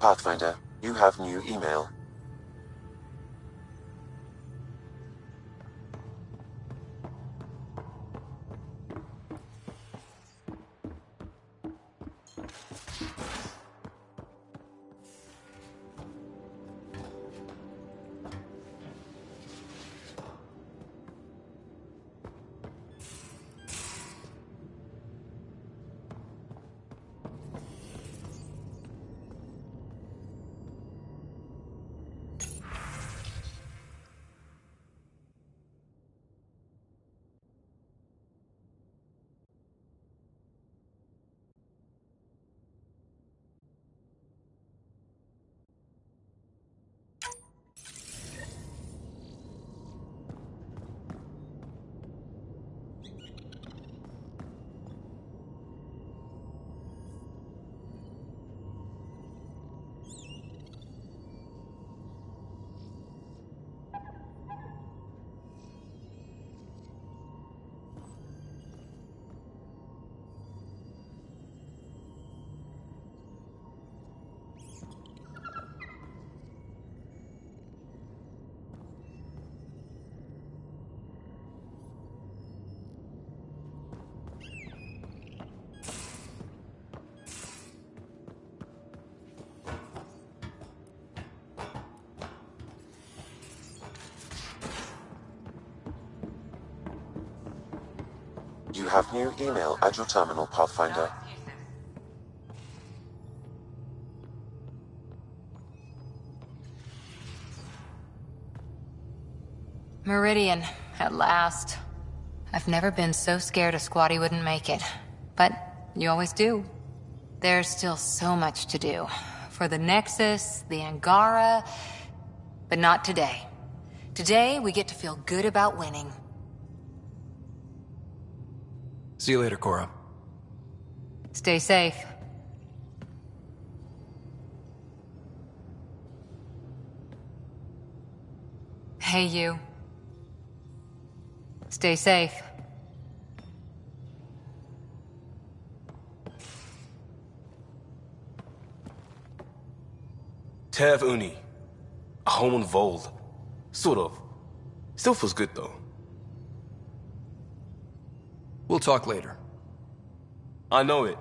Pathfinder, you have new email. You have new email at your terminal, Pathfinder. Meridian, at last. I've never been so scared a squatty wouldn't make it. But you always do. There's still so much to do. For the Nexus, the Angara... But not today. Today, we get to feel good about winning. See you later, Cora. Stay safe. Hey, you. Stay safe. Tev Uni. A home on Vold. Sort of. Still feels good, though. We'll talk later. I know it.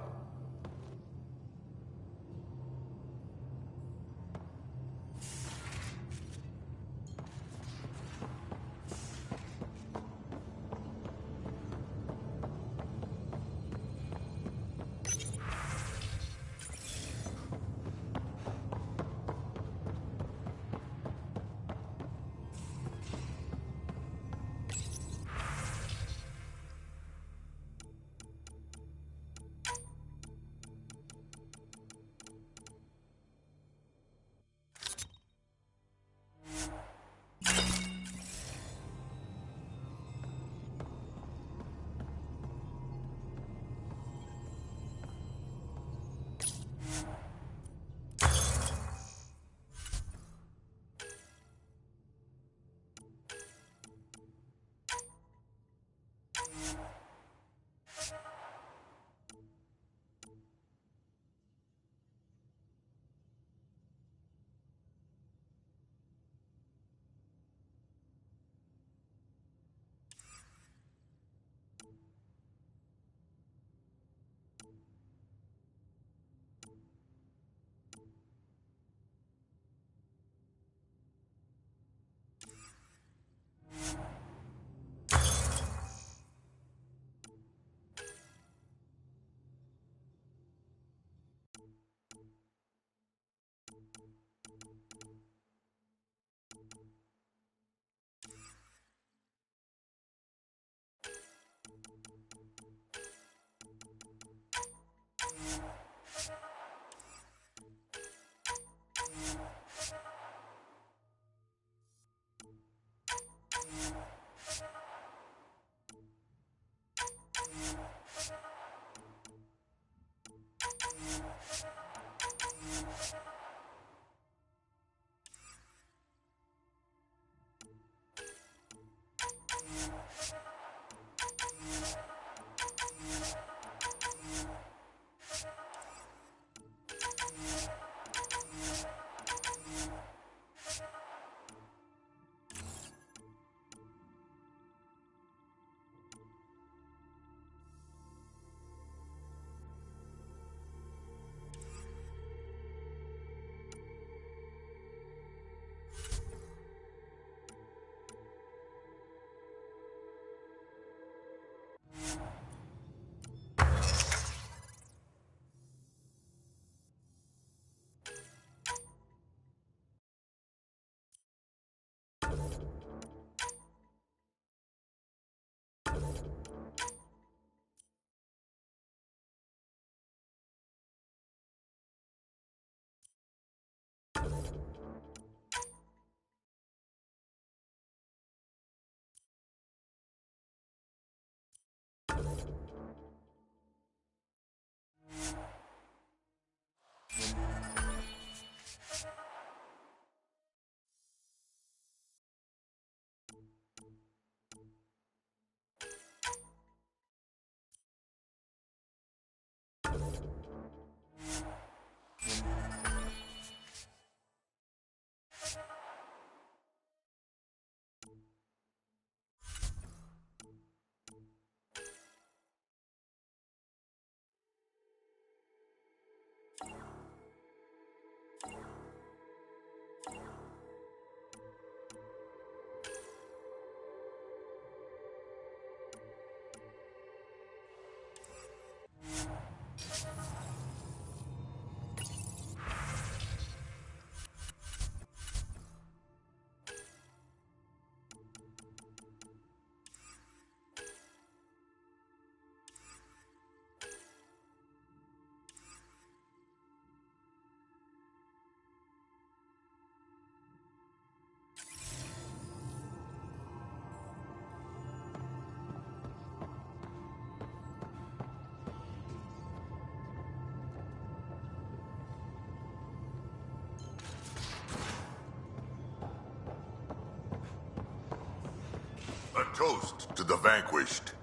A toast to the vanquished.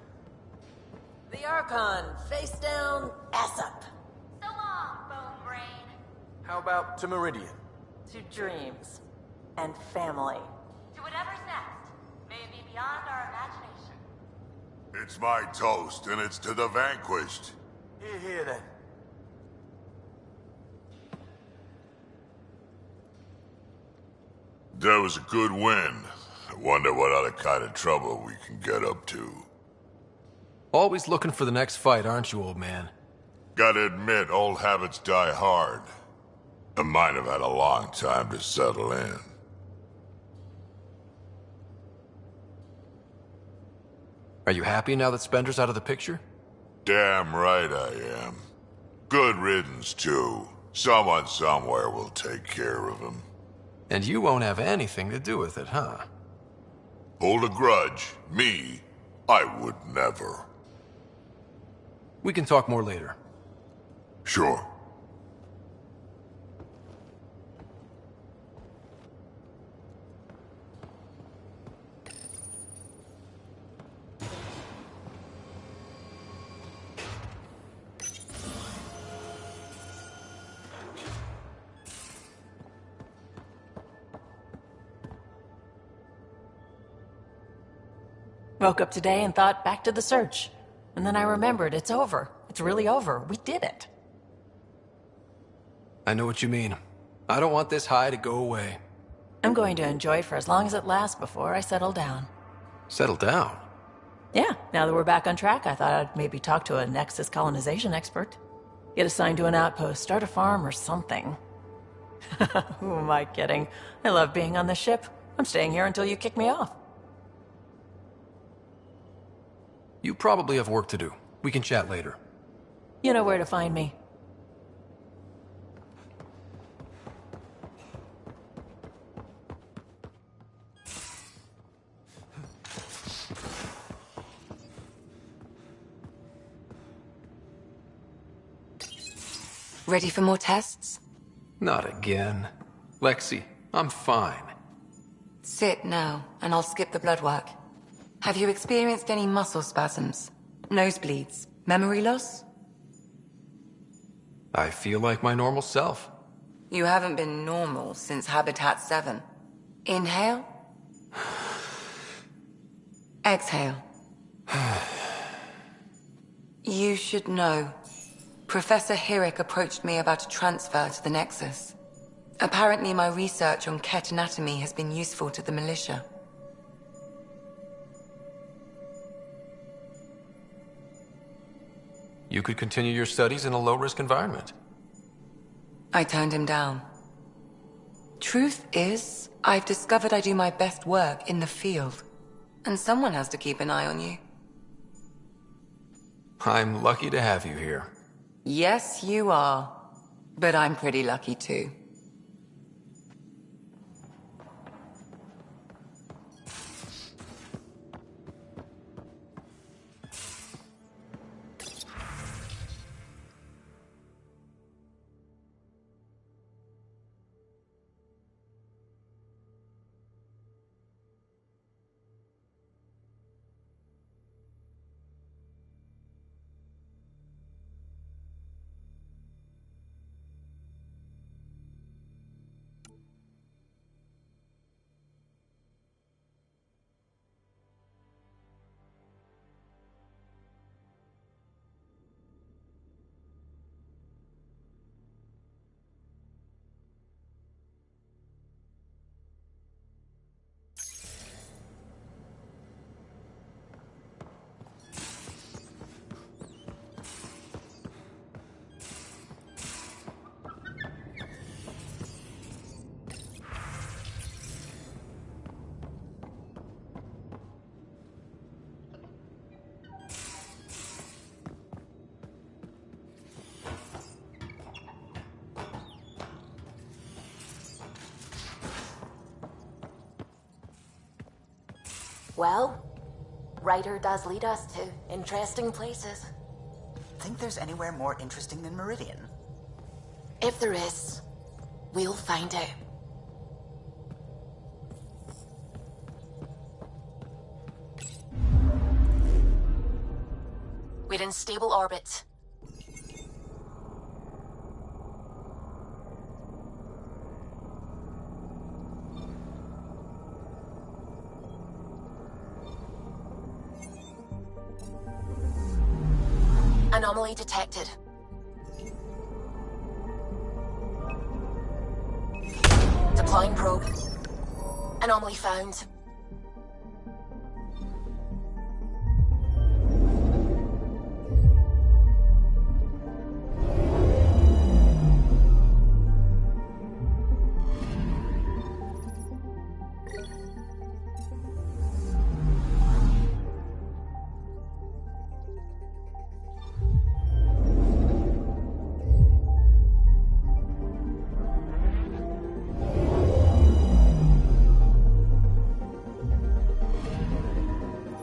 The Archon, face down, ass up. So long, bone brain. How about to Meridian? To dreams. And family. To whatever's next. May it be beyond our imagination. It's my toast, and it's to the vanquished. Here then. That was a good win. I wonder what other kind of trouble we can get up to. Always looking for the next fight, aren't you, old man? Gotta admit, old habits die hard. And mine have had a long time to settle in. Are you happy now that Spender's out of the picture? Damn right I am. Good riddance, too. Someone somewhere will take care of him. And you won't have anything to do with it, huh? Hold a grudge. Me, I would never. We can talk more later. Sure. Woke up today and thought back to the search. And then I remembered it's over. It's really over. We did it. I know what you mean. I don't want this high to go away. I'm going to enjoy it for as long as it lasts before I settle down. Settle down? Yeah, now that we're back on track, I thought I'd maybe talk to a Nexus colonization expert. Get assigned to an outpost, start a farm or something. Who am I kidding? I love being on the ship. I'm staying here until you kick me off. You probably have work to do. We can chat later. You know where to find me. Ready for more tests? Not again. Lexi, I'm fine. Sit now, and I'll skip the blood work. Have you experienced any muscle spasms? Nosebleeds? Memory loss? I feel like my normal self. You haven't been normal since Habitat 7. Inhale. Exhale. You should know. Professor Hirek approached me about a transfer to the Nexus. Apparently my research on Ket anatomy has been useful to the militia. You could continue your studies in a low-risk environment. I turned him down. Truth is, I've discovered I do my best work in the field. And someone has to keep an eye on you. I'm lucky to have you here. Yes, you are. But I'm pretty lucky too. Well, Ryder does lead us to interesting places. Think there's anywhere more interesting than Meridian? If there is, we'll find out. We're in stable orbit. Anomaly detected. Deploying probe. Anomaly found.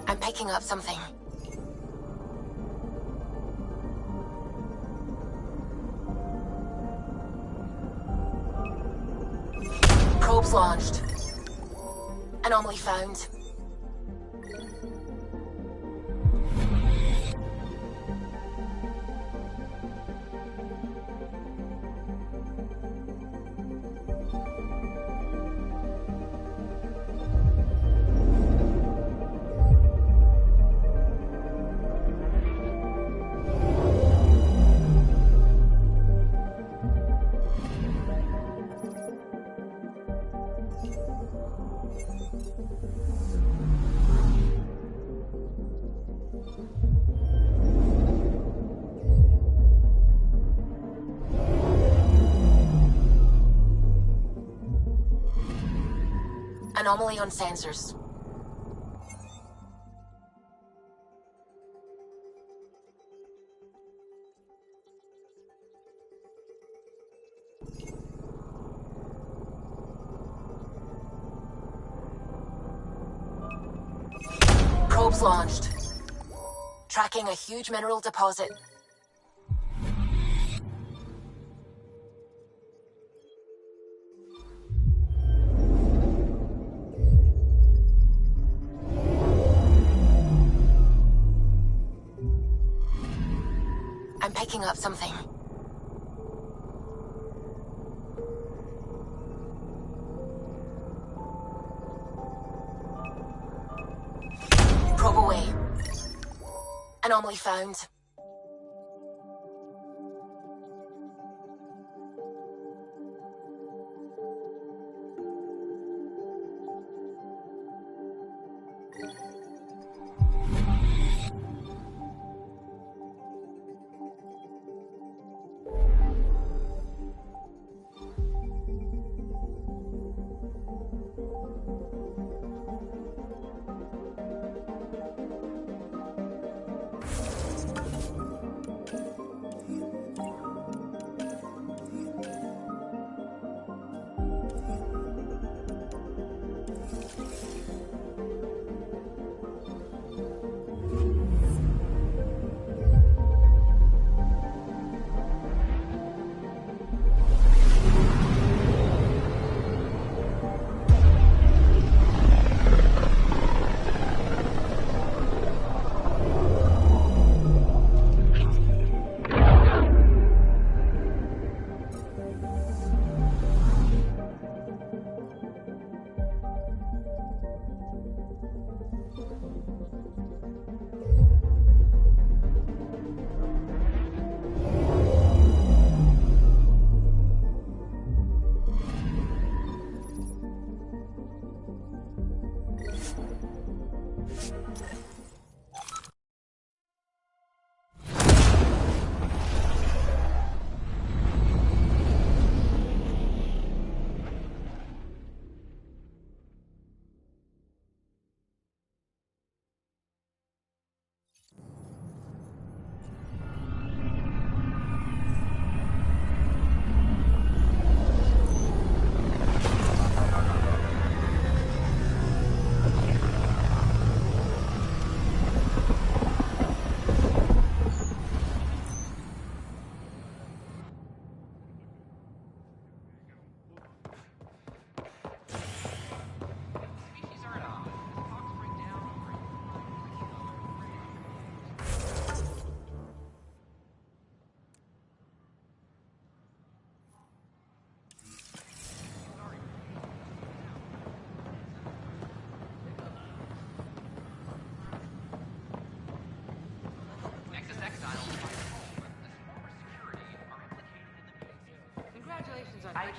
I'm picking up something. Probes launched. Anomaly found. Anomaly on sensors. Probes launched. Tracking a huge mineral deposit. I'm picking up something. Probe away. Anomaly found.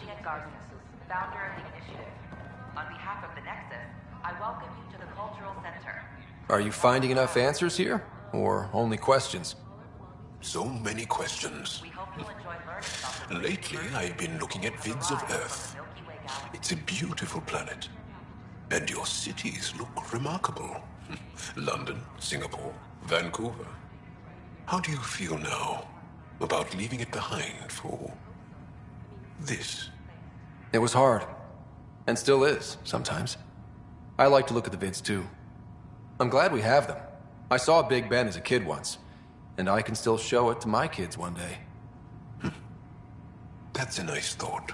Garcia, founder of the initiative. On behalf of the Nexus, I welcome you to the Cultural Center. Are you finding enough answers here? Or only questions? So many questions. We hope you'll enjoy learning about the Lately, I've been looking at vids of Earth. Milky Way galaxy. It's a beautiful planet. And your cities look remarkable. London, Singapore, Vancouver. How do you feel now about leaving it behind for this? It was hard. And still is, sometimes. I like to look at the vids too. I'm glad we have them. I saw Big Ben as a kid once, and I can still show it to my kids one day. That's a nice thought.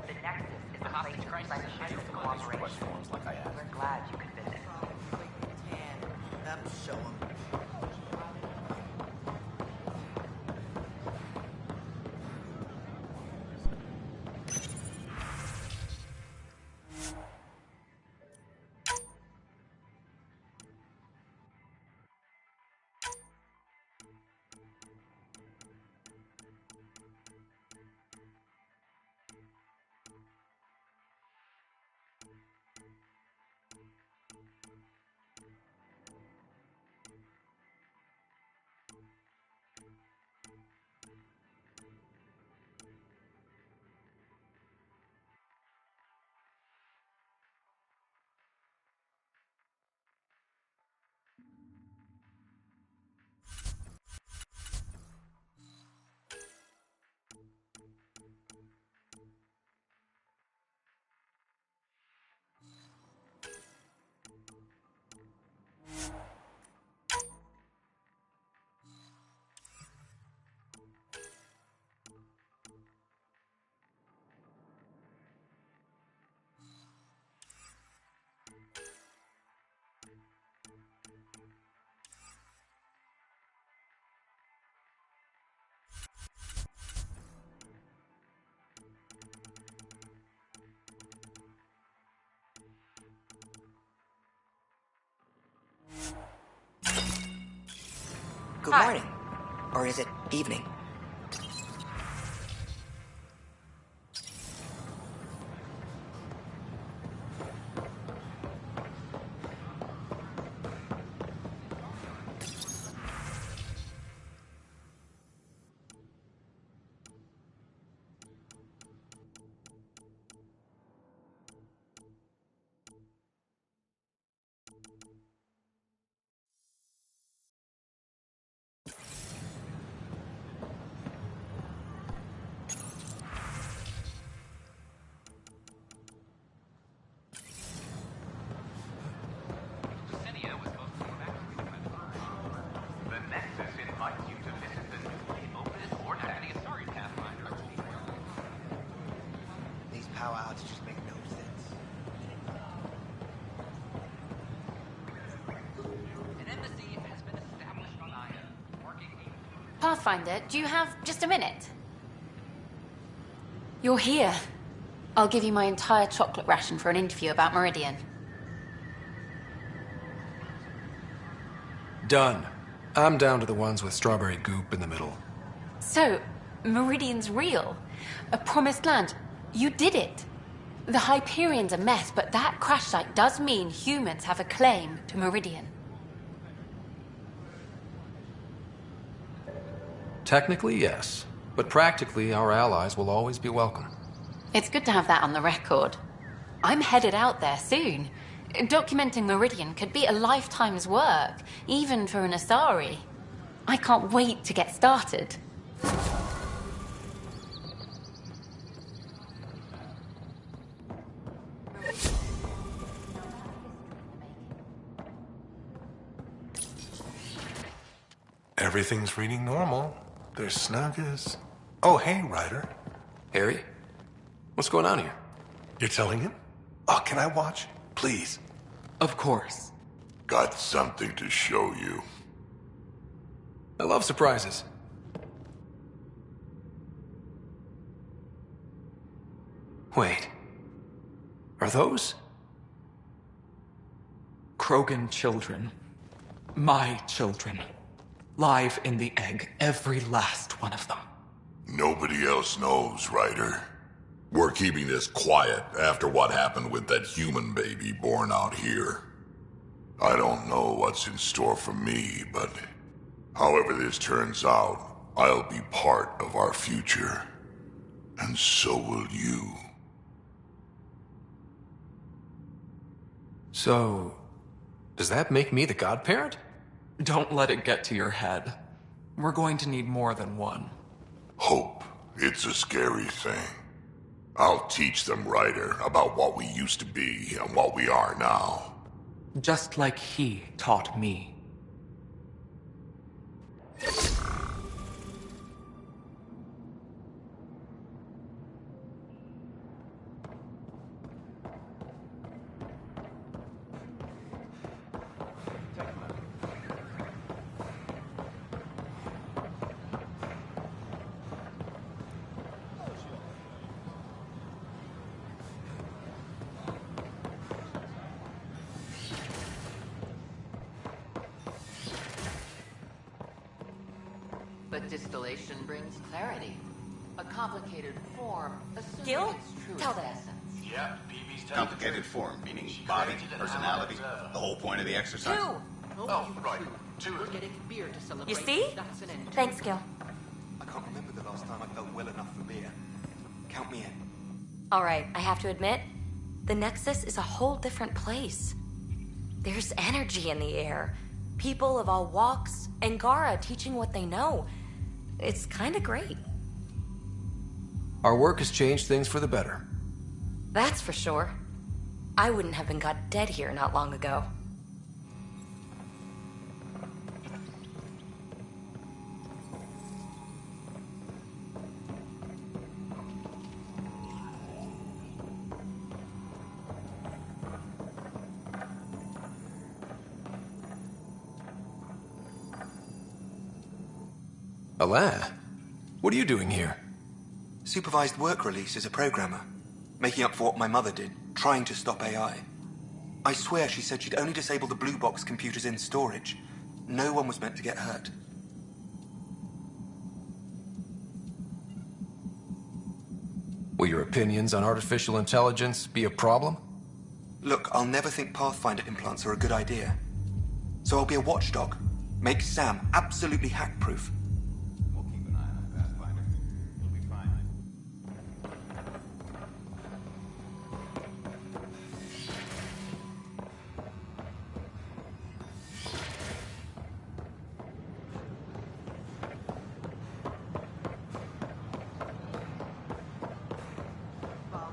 The Nexus is the place to find shared cooperation. We're glad you could visit. Show 'em. Good morning. Or is it evening? Pathfinder, do you have just a minute? You're here. I'll give you my entire chocolate ration for an interview about Meridian. Done. I'm down to the ones with strawberry goop in the middle. So, Meridian's real. A promised land. You did it. The Hyperion's a mess, but that crash site does mean humans have a claim to Meridian. Technically, yes. But practically, our allies will always be welcome. It's good to have that on the record. I'm headed out there soon. Documenting Meridian could be a lifetime's work, even for an Asari. I can't wait to get started. Everything's reading normal. They're snug as... Oh, hey, Ryder. Harry? What's going on here? You're telling him? Oh, can I watch? Please. Of course. Got something to show you. I love surprises. Wait. Are those? Krogan children. My children. Live in the egg, every last one of them. Nobody else knows, Ryder. We're keeping this quiet after what happened with that human baby born out here. I don't know what's in store for me, but however this turns out, I'll be part of our future. And so will you. So, does that make me the godparent? Don't let it get to your head. We're going to need more than one. Hope. It's a scary thing. I'll teach them, Ryder, about what we used to be and what we are now. Just like he taught me. But distillation brings clarity. A complicated form, assuming Gil? its true Tell them. essence. Yeah, BB's complicated form, meaning body, personality, the whole point of the exercise. Two! Oh, right. Two. We're getting beer to celebrate. You see? That's an end. Thanks, Gil. I can't remember the last time I felt well enough for beer. Count me in. All right, I have to admit, the Nexus is a whole different place. There's energy in the air. People of all walks, and Gara teaching what they know. It's kind of great. Our work has changed things for the better. That's for sure. I wouldn't have been got dead here not long ago. Alain, what are you doing here? Supervised work release as a programmer. Making up for what my mother did, trying to stop AI. I swear she said she'd only disable the blue box computers in storage. No one was meant to get hurt. Will your opinions on artificial intelligence be a problem? Look, I'll never think Pathfinder implants are a good idea. So I'll be a watchdog. Make Sam absolutely hack-proof. We'll keep an eye on that Pathfinder. You'll be fine.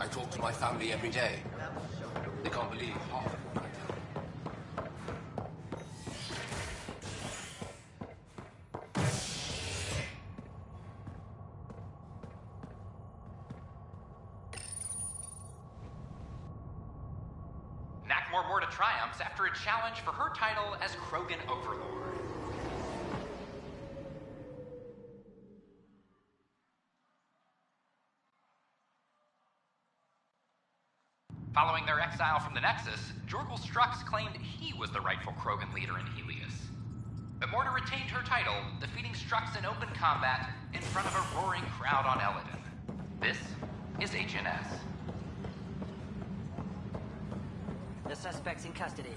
I talk to my family every day. They can't believe half of what I tell them. Nakmor more to triumphs after a challenge for her title as Krogan Overlord. Following their exile from the Nexus, Jorgal Strux claimed he was the rightful Krogan leader in Helios. But Morta retained her title, defeating Strux in open combat in front of a roaring crowd on Eladin. This is HNS. The suspect's in custody.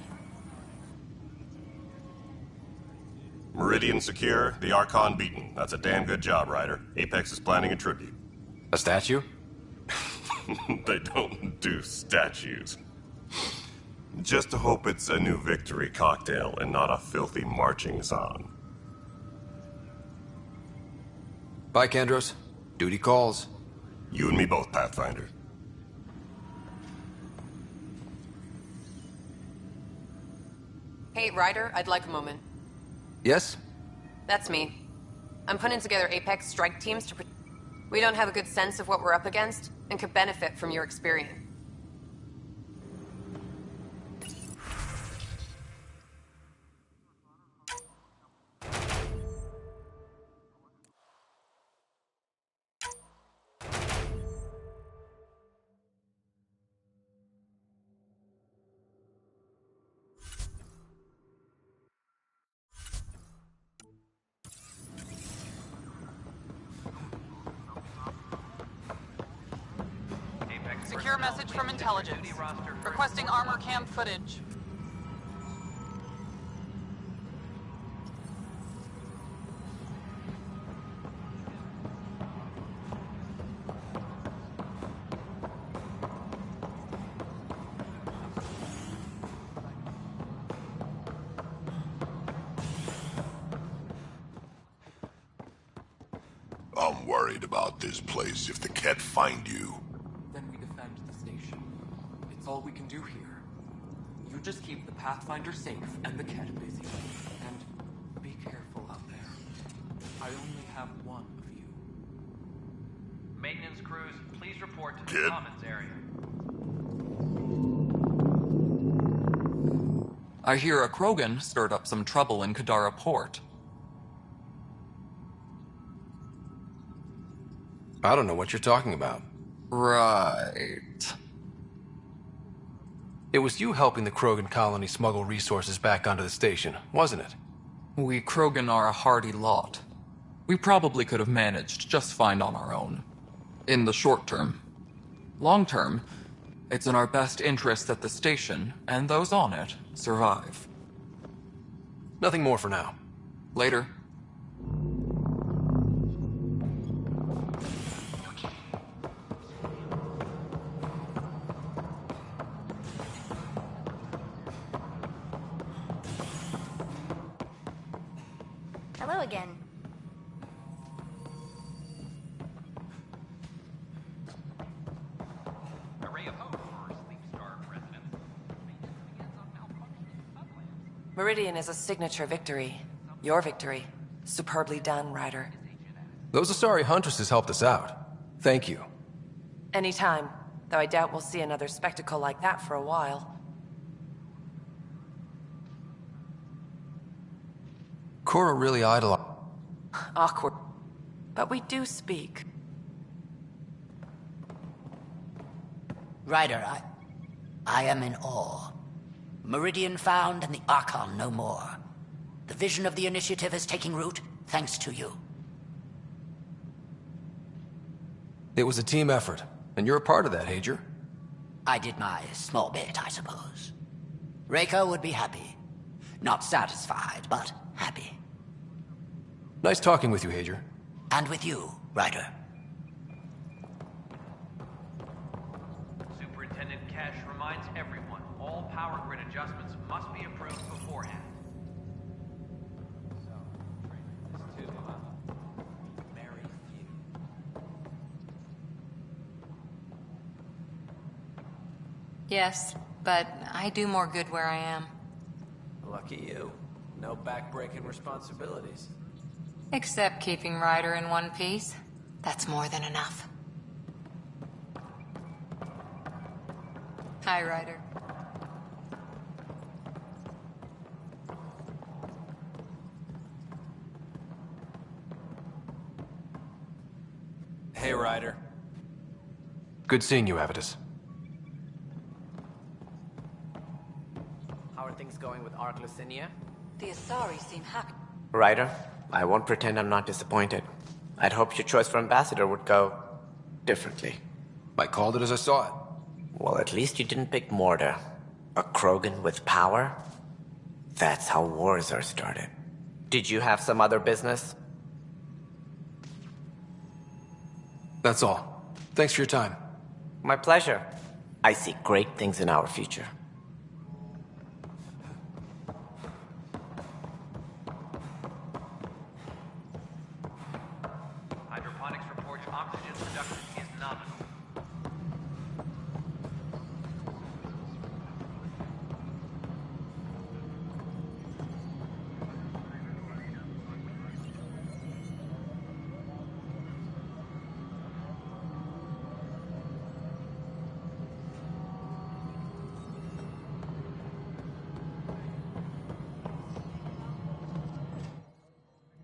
Meridian secure, the Archon beaten. That's a damn good job, Ryder. Apex is planning a tribute. A statue? They don't do statues. Just to hope it's a new victory cocktail and not a filthy marching song. Bye, Kandros. Duty calls. You and me both, Pathfinder. Hey, Ryder, I'd like a moment. Yes? That's me. I'm putting together Apex strike teams to... We don't have a good sense of what we're up against, and could benefit from your experience. Secure message from intelligence. Requesting armor cam footage. I'm worried about this place. If the Ket find you, Then we defend the station. It's all we can do here. You just keep the Pathfinder safe and the Ket busy. And be careful out there. I only have one of you. Maintenance crews, please report to the Kid? Commons area. I hear a Krogan stirred up some trouble in Kadara Port. I don't know what you're talking about. Right. It was you helping the Krogan colony smuggle resources back onto the station, wasn't it? We Krogan are a hardy lot. We probably could have managed just fine on our own. In the short term. Long term, it's in our best interest that the station, and those on it, survive. Nothing more for now. Later. Hello again. Array of hope for Sleep Star residents. Meridian is a signature victory. Your victory. Superbly done, Ryder. Those Asari Huntresses helped us out. Thank you. Anytime, though I doubt we'll see another spectacle like that for a while. Cora really idolized. Awkward. But we do speak. Ryder, I am in awe. Meridian found and the Archon no more. The vision of the Initiative is taking root, thanks to you. It was a team effort, and you're a part of that, Hager. I did my small bit, I suppose. Reiko would be happy. Not satisfied, but happy. Nice talking with you, Hager. And with you, Ryder. Superintendent Cash reminds everyone all power grid adjustments must be approved beforehand. Yes, but I do more good where I am. Lucky you. No back-breaking responsibilities. Except keeping Ryder in one piece. That's more than enough. Hi, Ryder. Hey, Ryder. Good seeing you, Avitus. How are things going with Ark Lucinia? The Asari seem happy. Ryder, I won't pretend I'm not disappointed. I'd hoped your choice for ambassador would go differently. I called it as I saw it. Well, at least you didn't pick Mortar. A Krogan with power? That's how wars are started. Did you have some other business? That's all. Thanks for your time. My pleasure. I see great things in our future. Hydroponics reports oxygen production is nominal.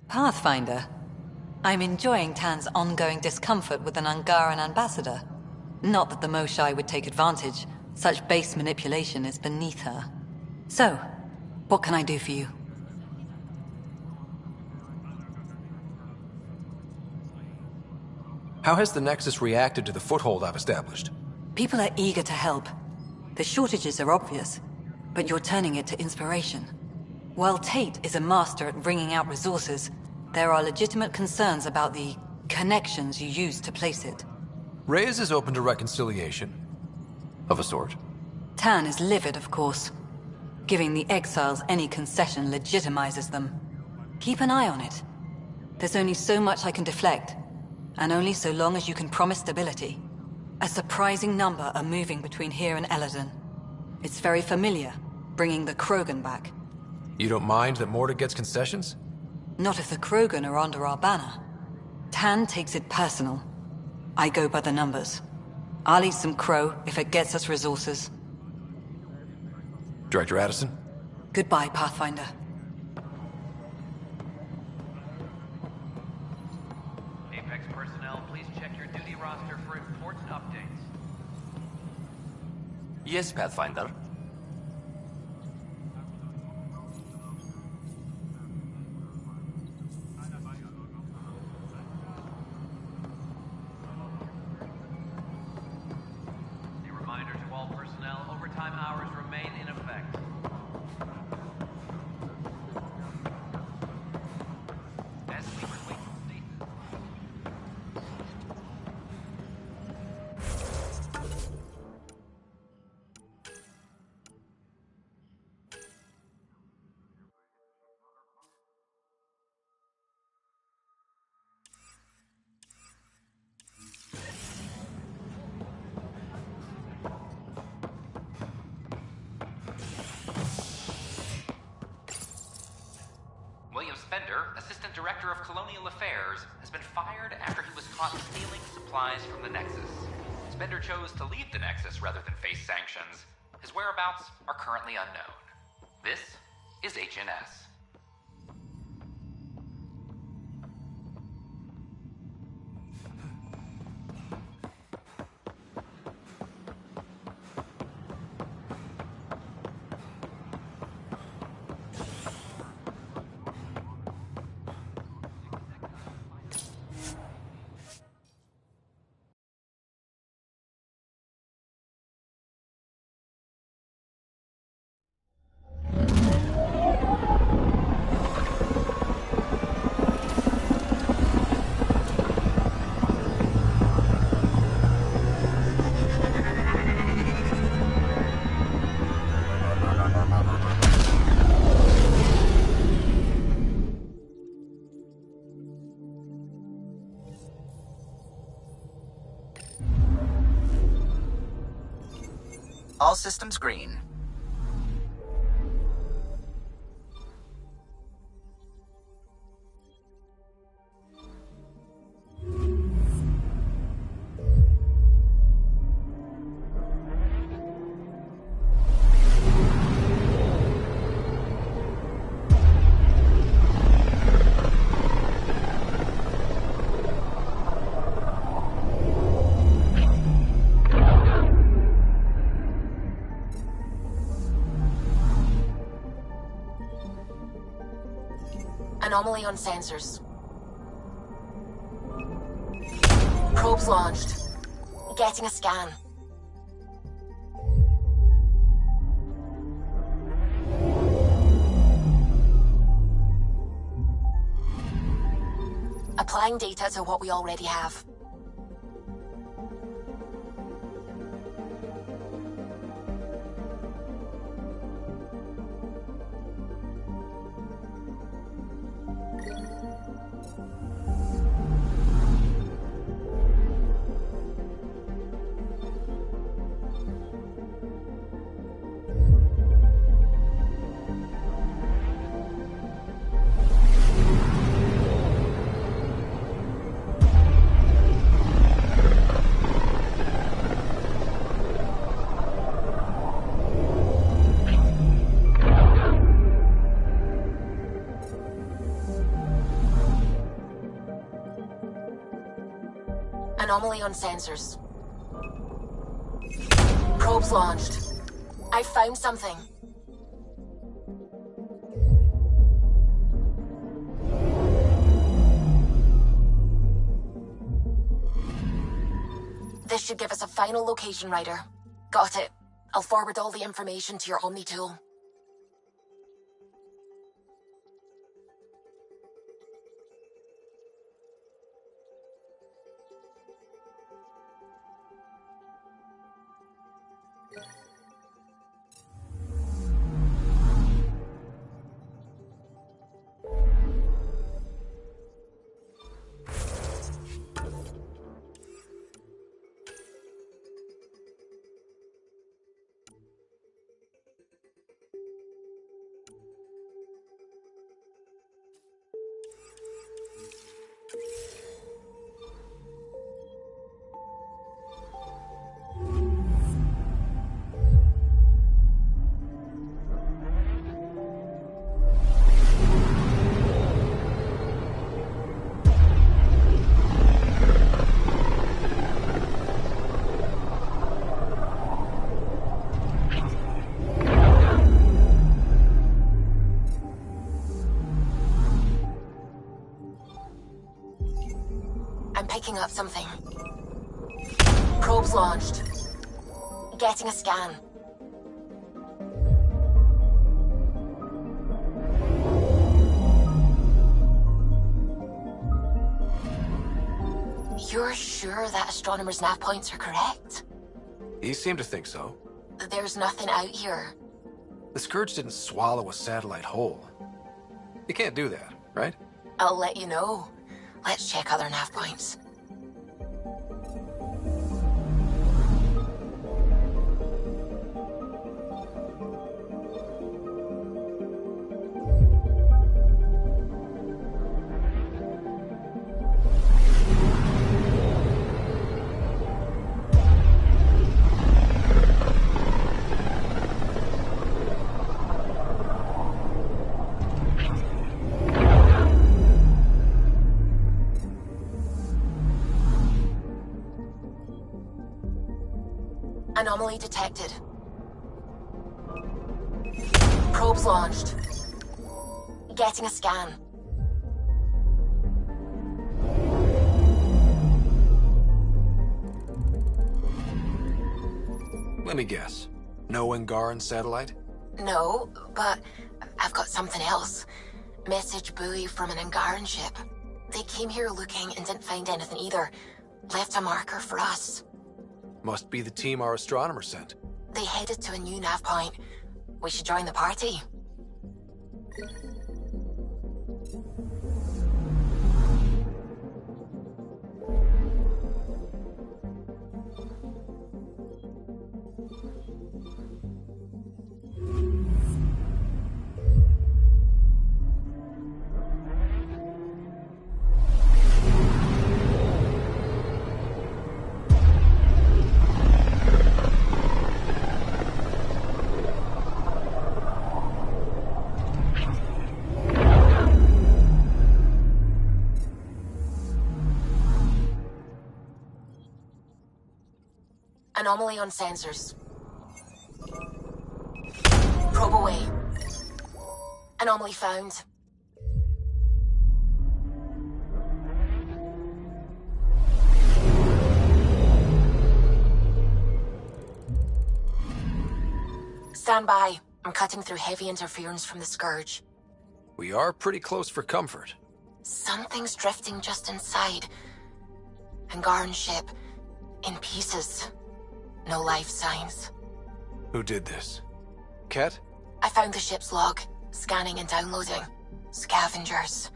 Pathfinder. I'm enjoying Tan's ongoing discomfort with an Angaran ambassador. Not that the Moshai would take advantage. Such base manipulation is beneath her. So, what can I do for you? How has the Nexus reacted to the foothold I've established? People are eager to help. The shortages are obvious, but you're turning it to inspiration. While Tate is a master at wringing out resources, there are legitimate concerns about the connections you use to place it. Reyes is open to reconciliation. Of a sort. Tan is livid, of course. Giving the exiles any concession legitimizes them. Keep an eye on it. There's only so much I can deflect, and only so long as you can promise stability. A surprising number are moving between here and Eladon. It's very familiar, bringing the Krogan back. You don't mind that Morta gets concessions? Not if the Krogan are under our banner. Tan takes it personal. I go by the numbers. I'll eat some crow if it gets us resources. Director Addison? Goodbye, Pathfinder. Apex personnel, please check your duty roster for important updates. Yes, Pathfinder. A reminder to all personnel, overtime hours remain in effect. As we relate to stasis. William Spender, Assistant Director of Colonial Affairs, has been fired after he was caught stealing supplies from the Nexus. Spender chose to leave the Nexus rather than face sanctions. His whereabouts are currently unknown. This is HNS. All systems green. Anomaly on sensors. Probes launched. Getting a scan. Applying data to what we already have. Anomaly on sensors. Probes launched. I found something. This should give us a final location, Ryder. Got it. I'll forward all the information to your Omni tool. Picking up something. Probes launched. Getting a scan. You're sure that astronomer's nav points are correct? He seemed to think so. There's nothing out here. The Scourge didn't swallow a satellite whole. You can't do that, right? I'll let you know. Let's check other nav points. Anomaly detected. Probes launched. Getting a scan. Let me guess. No Angaran satellite? No, but I've got something else. Message buoy from an Angaran ship. They came here looking and didn't find anything either. Left a marker for us. Must be the team our astronomer sent. They headed to a new nav point. We should join the party. Anomaly on sensors. Probe away. Anomaly found. Stand by. I'm cutting through heavy interference from the Scourge. We are pretty close for comfort. Something's drifting just inside. Angaran ship. In pieces. No life signs. Who did this? Ket? I found the ship's log, scanning and downloading. Scavengers.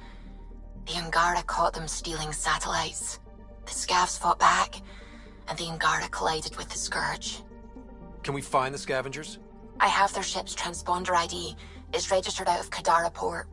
The Angara caught them stealing satellites. The Scavs fought back, and the Angara collided with the Scourge. Can we find the scavengers? I have their ship's transponder ID. It's registered out of Kadara port.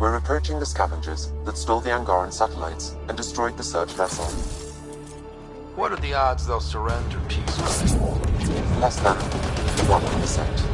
We're approaching the scavengers that stole the Angaran satellites and destroyed the search vessel. What are the odds they'll surrender peacefully? Less than 1%.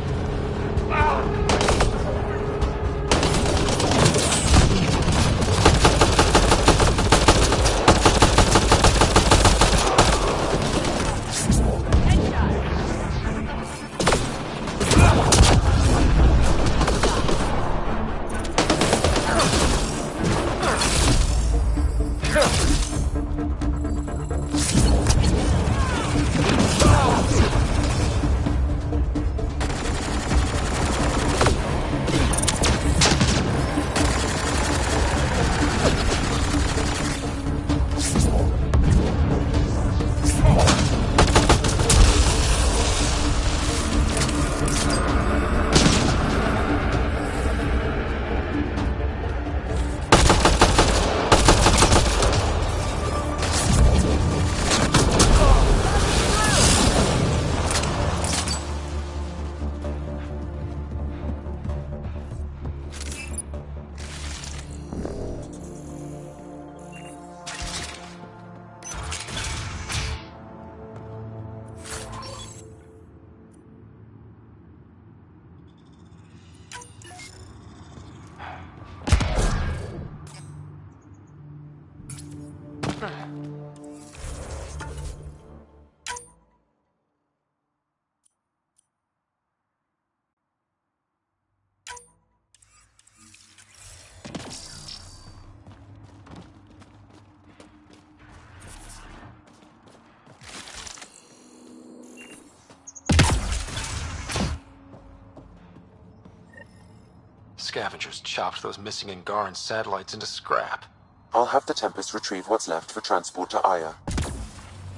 Scavengers chopped those missing Angaran satellites into scrap. I'll have the Tempest retrieve what's left for transport to Aya.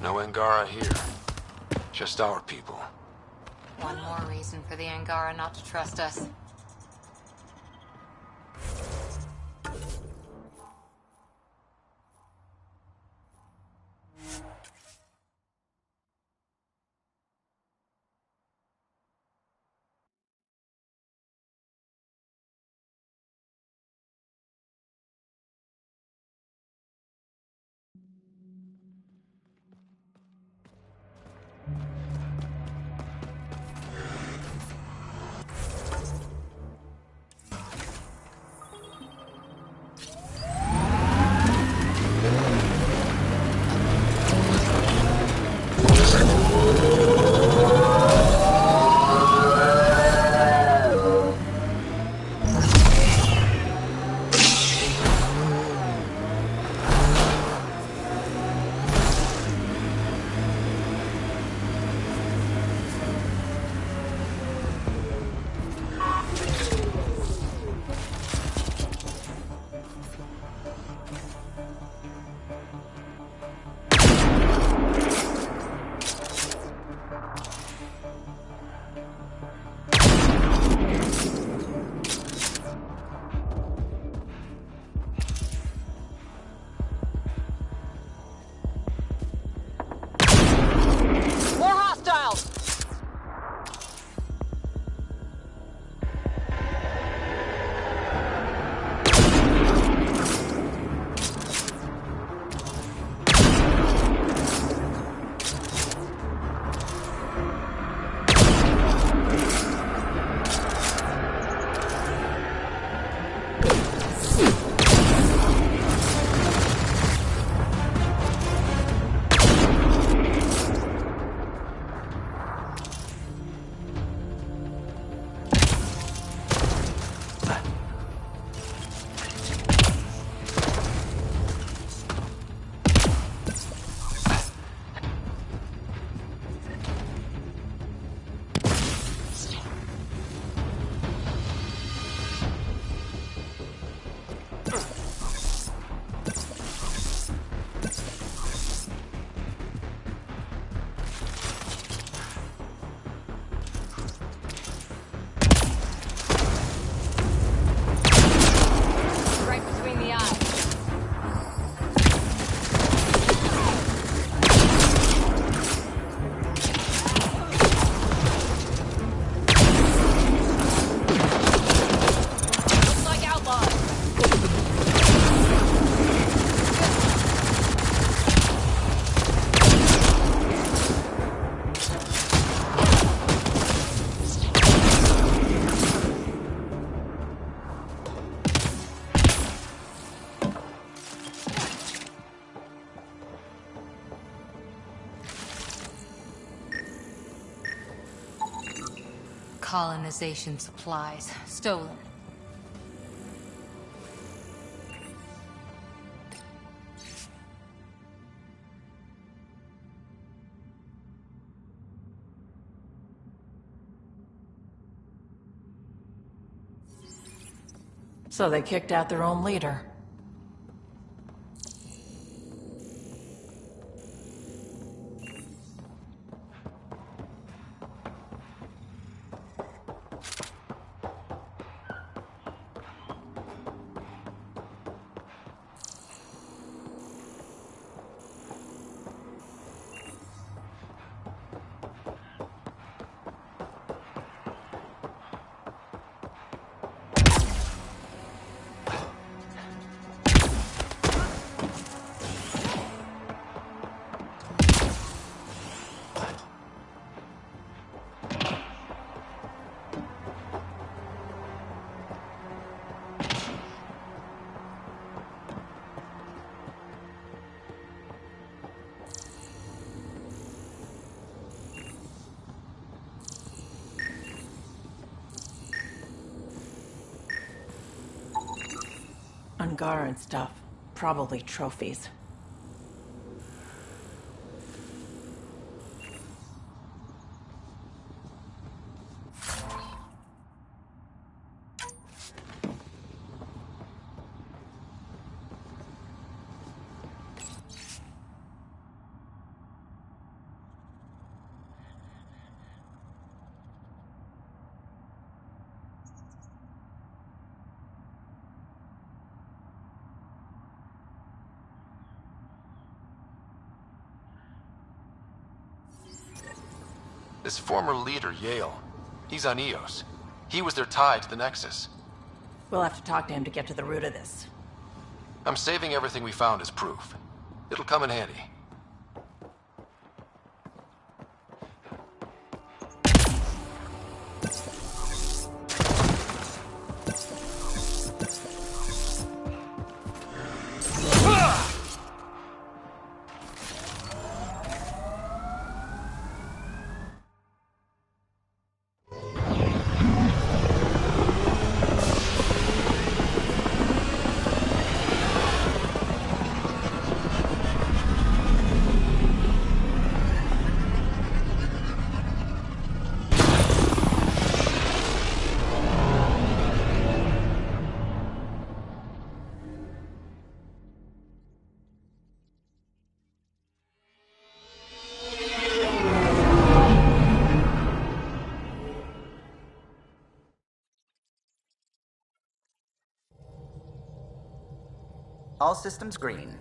No Angara here. Just our people. One more reason for the Angara not to trust us. colonization supplies. Stolen. So they kicked out their own leader. Angara and stuff. Probably trophies. This former leader, Yale, he's on Eos. He was their tie to the Nexus. We'll have to talk to him to get to the root of this. I'm saving everything we found as proof. It'll come in handy. All systems green.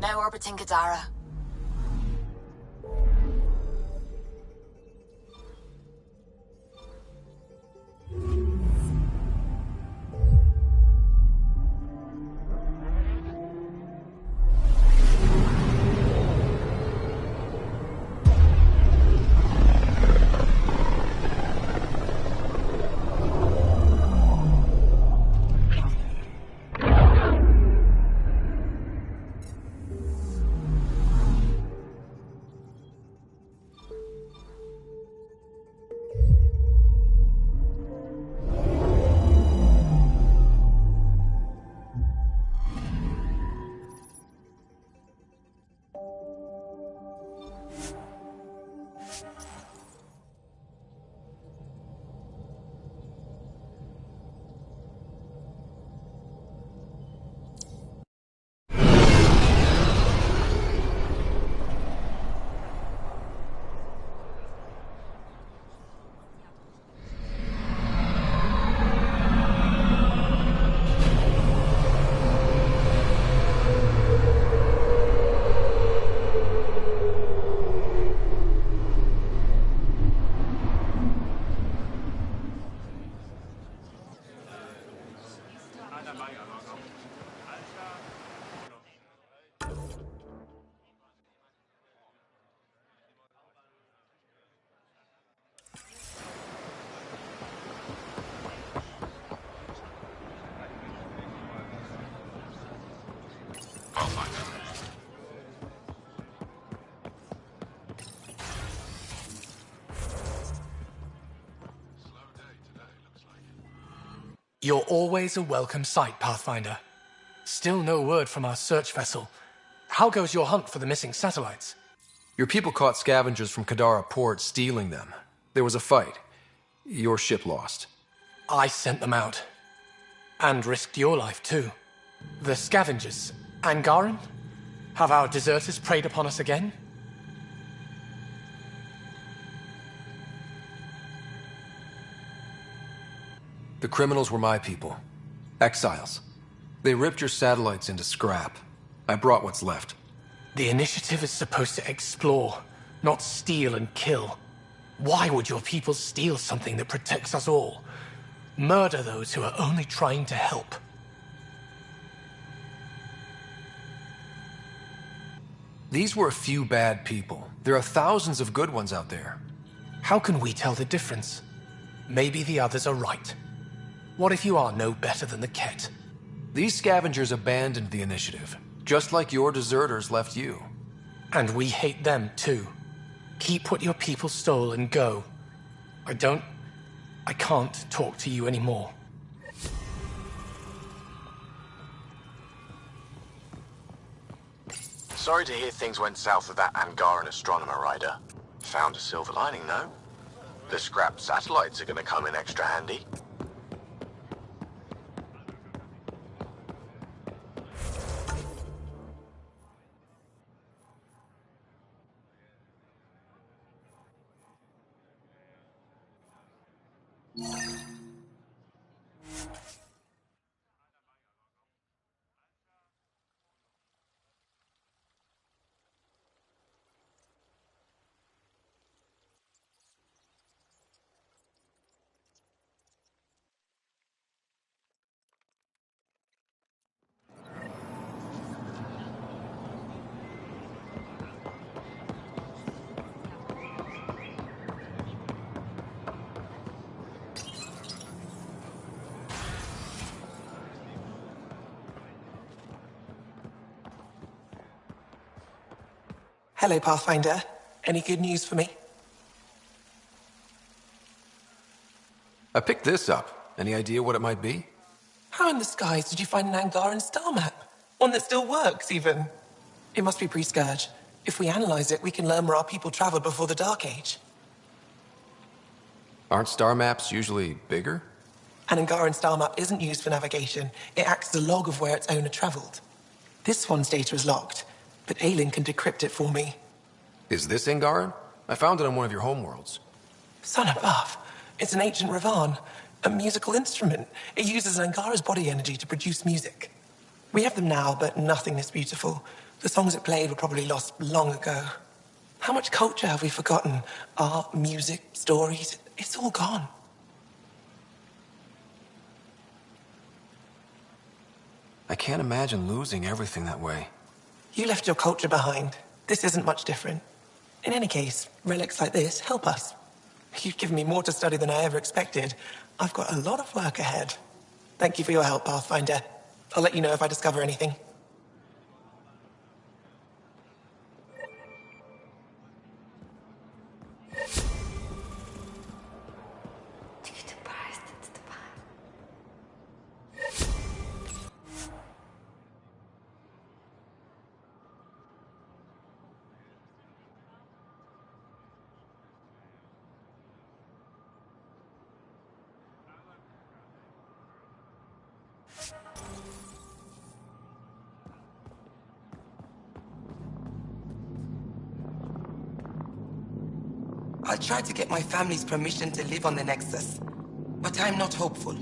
Now orbiting Gadara. You're always a welcome sight, Pathfinder. Still no word from our search vessel. How goes your hunt for the missing satellites? Your people caught scavengers from Kadara port stealing them. There was a fight. Your ship lost. I sent them out. And risked your life, too. The scavengers, Angaran? Have our deserters preyed upon us again? The criminals were my people. Exiles. They ripped your satellites into scrap. I brought what's left. The initiative is supposed to explore, not steal and kill. Why would your people steal something that protects us all? Murder those who are only trying to help. These were a few bad people. There are thousands of good ones out there. How can we tell the difference? Maybe the others are right. What if you are no better than the Ket? These scavengers abandoned the initiative, just like your deserters left you. And we hate them too. Keep what your people stole and go. I can't talk to you anymore. Sorry to hear things went south with that Angaran astronomer rider. Found a silver lining, though. The scrapped satellites are gonna come in extra handy. Hello, Pathfinder. Any good news for me? I picked this up. Any idea what it might be? How in the skies did you find an Angaran star map? One that still works, even. It must be pre-Scourge. If we analyze it, we can learn where our people traveled before the Dark Age. Aren't star maps usually bigger? An Angaran star map isn't used for navigation. It acts as a log of where its owner traveled. This one's data is locked, but Aelin can decrypt it for me. Is this Angaran? I found it on one of your homeworlds. Son above. It's an ancient Ravan, a musical instrument. It uses Angara's body energy to produce music. We have them now, but nothing this beautiful. The songs it played were probably lost long ago. How much culture have we forgotten? Art, music, stories, it's all gone. I can't imagine losing everything that way. You left your culture behind. This isn't much different. In any case, relics like this help us. You've given me more to study than I ever expected. I've got a lot of work ahead. Thank you for your help, Pathfinder. I'll let you know if I discover anything. I'll try to get my family's permission to live on the Nexus, but I'm not hopeful.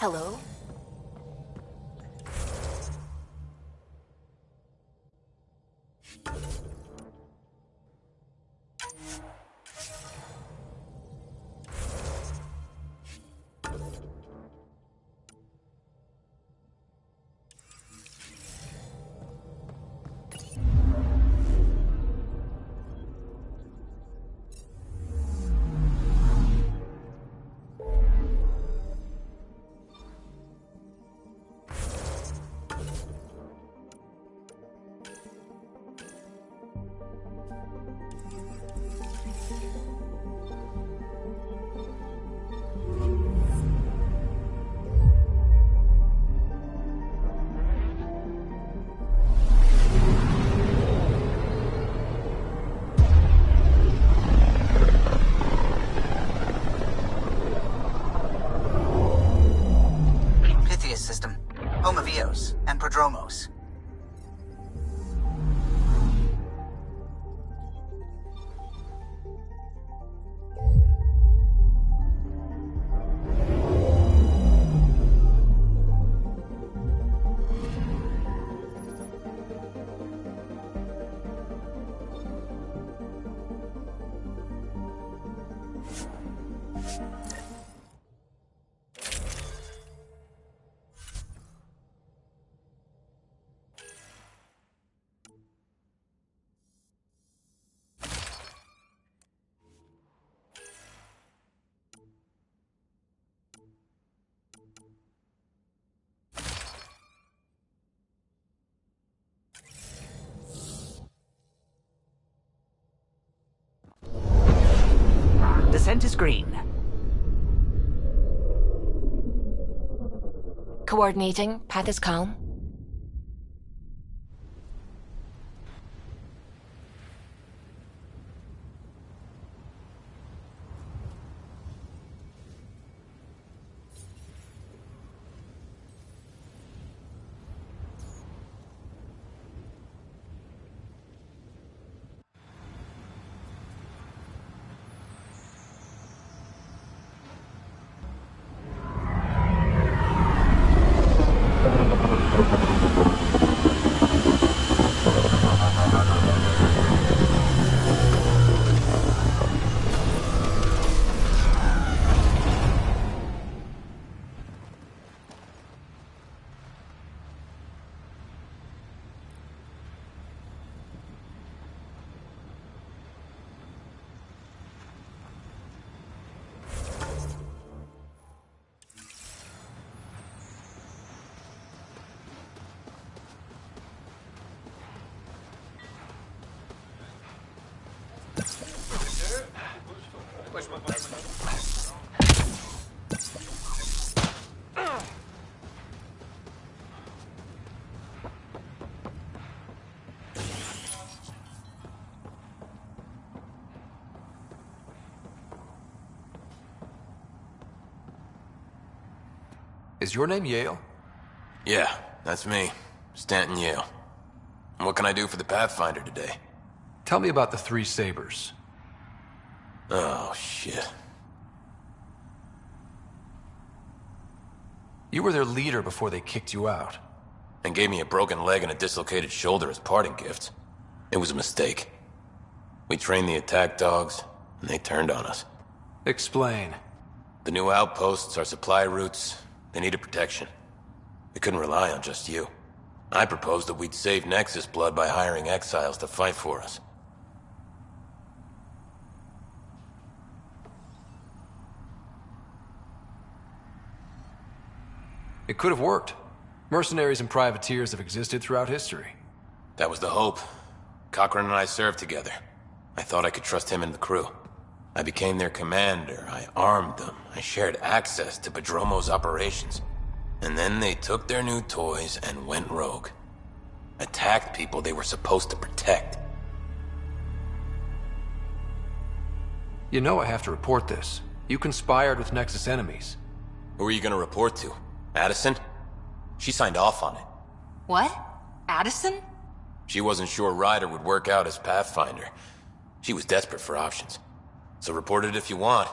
Hello? System, Homovios, and Prodromos. Descent is green. Coordinating. Path is calm. Is your name Yale? Yeah, that's me. Stanton Yale. And what can I do for the Pathfinder today? Tell me about the Three Sabers. Oh, shit. You were their leader before they kicked you out. And gave me a broken leg and a dislocated shoulder as parting gifts. It was a mistake. We trained the attack dogs, and they turned on us. Explain. The new outposts, our supply routes, they needed protection. We couldn't rely on just you. I proposed that we'd save Nexus blood by hiring exiles to fight for us. It could have worked. Mercenaries and privateers have existed throughout history. That was the hope. Cochran and I served together. I thought I could trust him and the crew. I became their commander, I armed them, I shared access to Prodromos' operations. And then they took their new toys and went rogue. Attacked people they were supposed to protect. You know I have to report this. You conspired with Nexus enemies. Who are you gonna report to? Addison? She signed off on it. What? Addison? She wasn't sure Ryder would work out as Pathfinder. She was desperate for options. So report it if you want.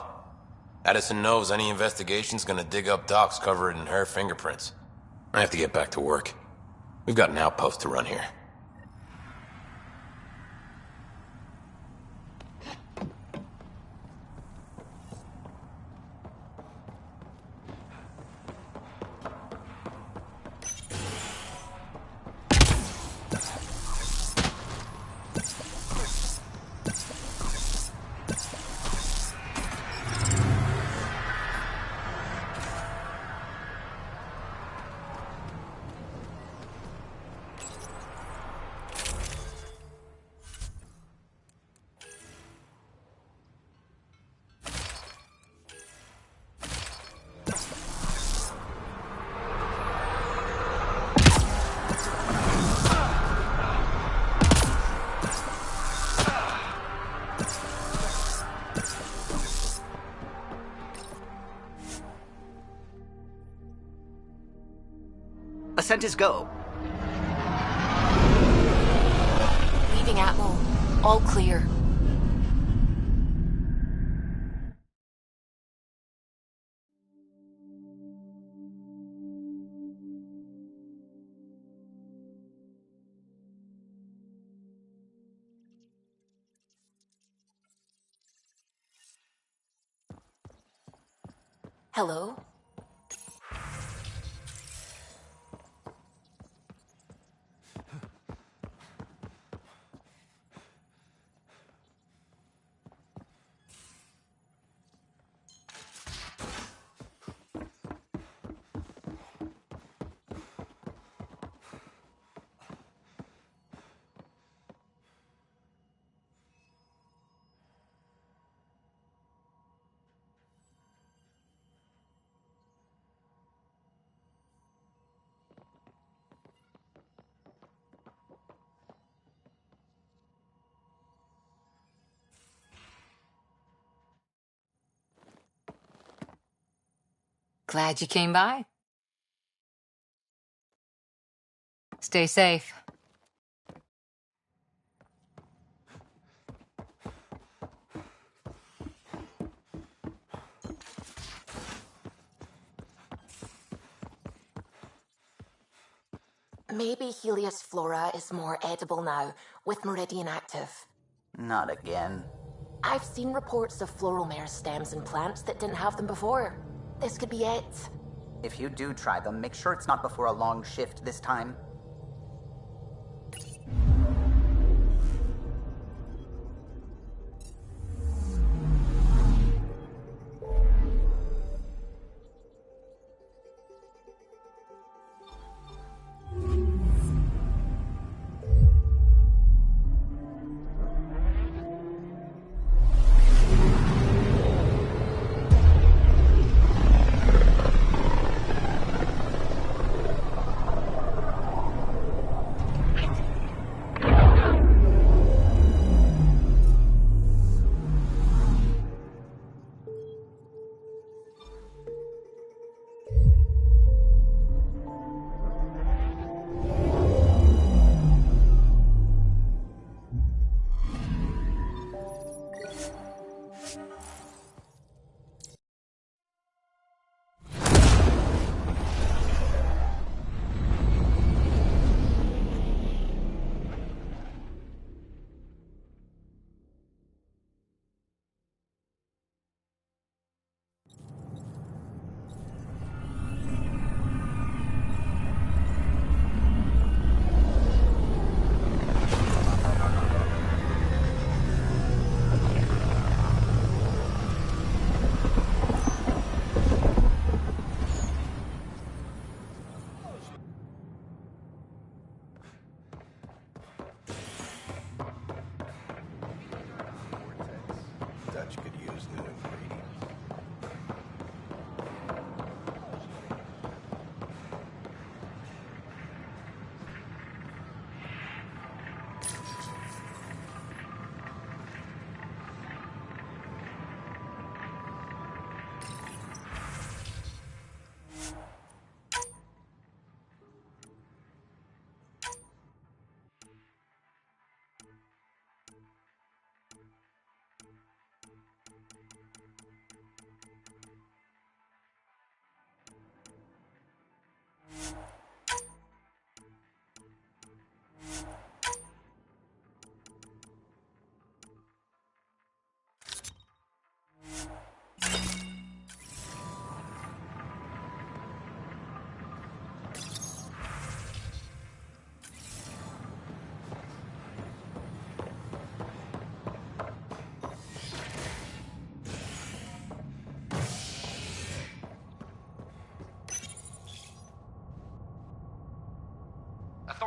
Addison knows any investigation's gonna dig up docs covered in her fingerprints. I have to get back to work. We've got an outpost to run here. Ascent is go. Leaving Atmo. All clear. Hello? Glad you came by. Stay safe. Maybe Helios flora is more edible now, with Meridian active. Not again. I've seen reports of floral mare stems in plants that didn't have them before. This could be it. If you do try them, make sure it's not before a long shift this time.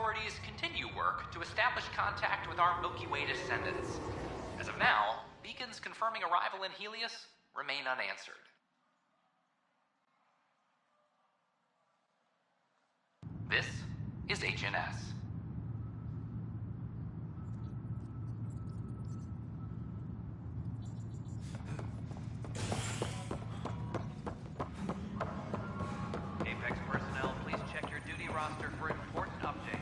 authorities continue work to establish contact with our Milky Way descendants. As of now, beacons confirming arrival in Helios remain unanswered. This is HNS. Apex personnel, please check your duty roster for important updates.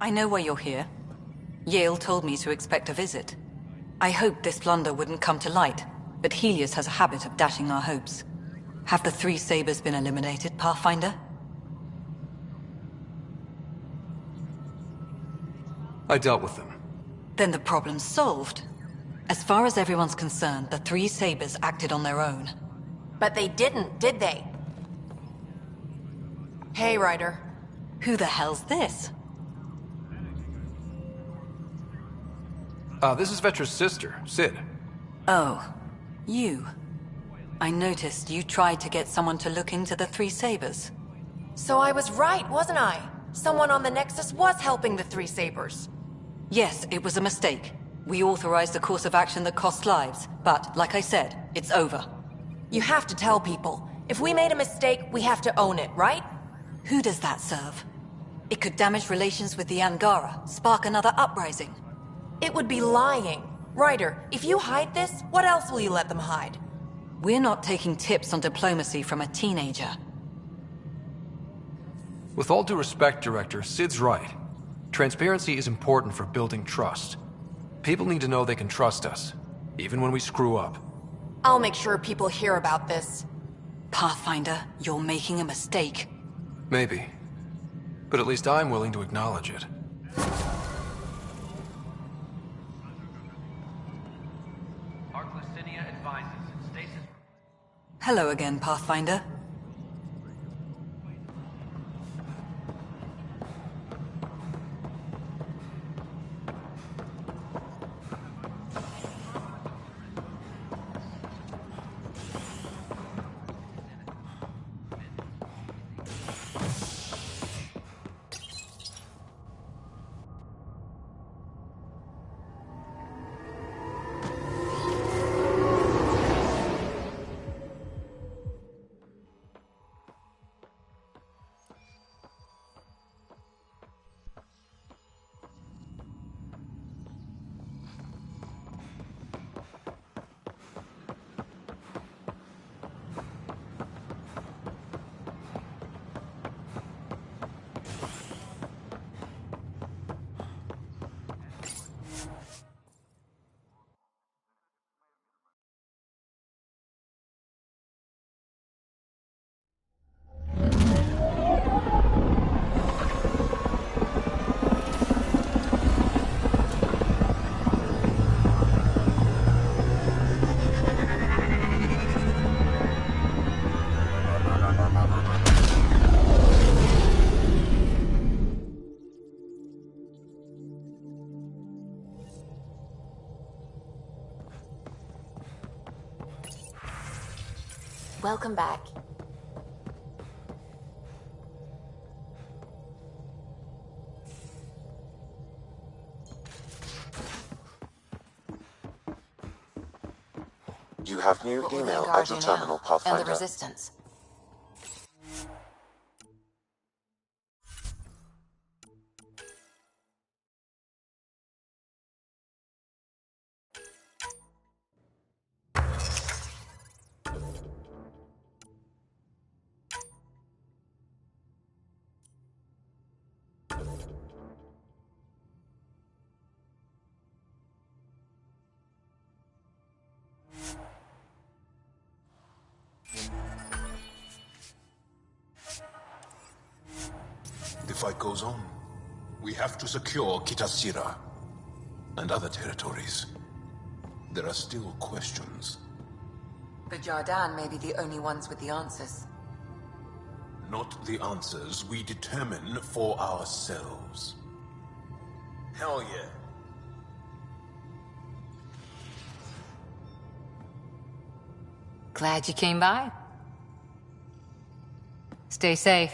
I know why you're here. Yale told me to expect a visit. I hoped this blunder wouldn't come to light, but Helios has a habit of dashing our hopes. Have the three Sabers been eliminated, Pathfinder? I dealt with them. Then the problem's solved. As far as everyone's concerned, the three Sabers acted on their own. But they didn't, did they? Hey, Ryder. Who the hell's this? This is Vetra's sister, Sid. Oh, you. I noticed you tried to get someone to look into the three Sabers. So I was right, wasn't I? Someone on the Nexus was helping the three Sabers. Yes, it was a mistake. We authorized a course of action that cost lives, but, like I said, it's over. You have to tell people. If we made a mistake, we have to own it, right? Who does that serve? It could damage relations with the Angara, spark another uprising. It would be lying. Ryder, if you hide this, what else will you let them hide? We're not taking tips on diplomacy from a teenager. With all due respect, Director, Sid's right. Transparency is important for building trust. People need to know they can trust us, even when we screw up. I'll make sure people hear about this. Pathfinder, you're making a mistake. Maybe. But at least I'm willing to acknowledge it. Hello again, Pathfinder. Welcome back. You have new What will the email Vanguard at your do terminal, now? Pathfinder. And the Resistance. The fight goes on. We have to secure Kitasira and other territories. There are still questions. The Jardan may be the only ones with the answers. Not the answers we determine for ourselves. Hell yeah. Glad you came by. Stay safe.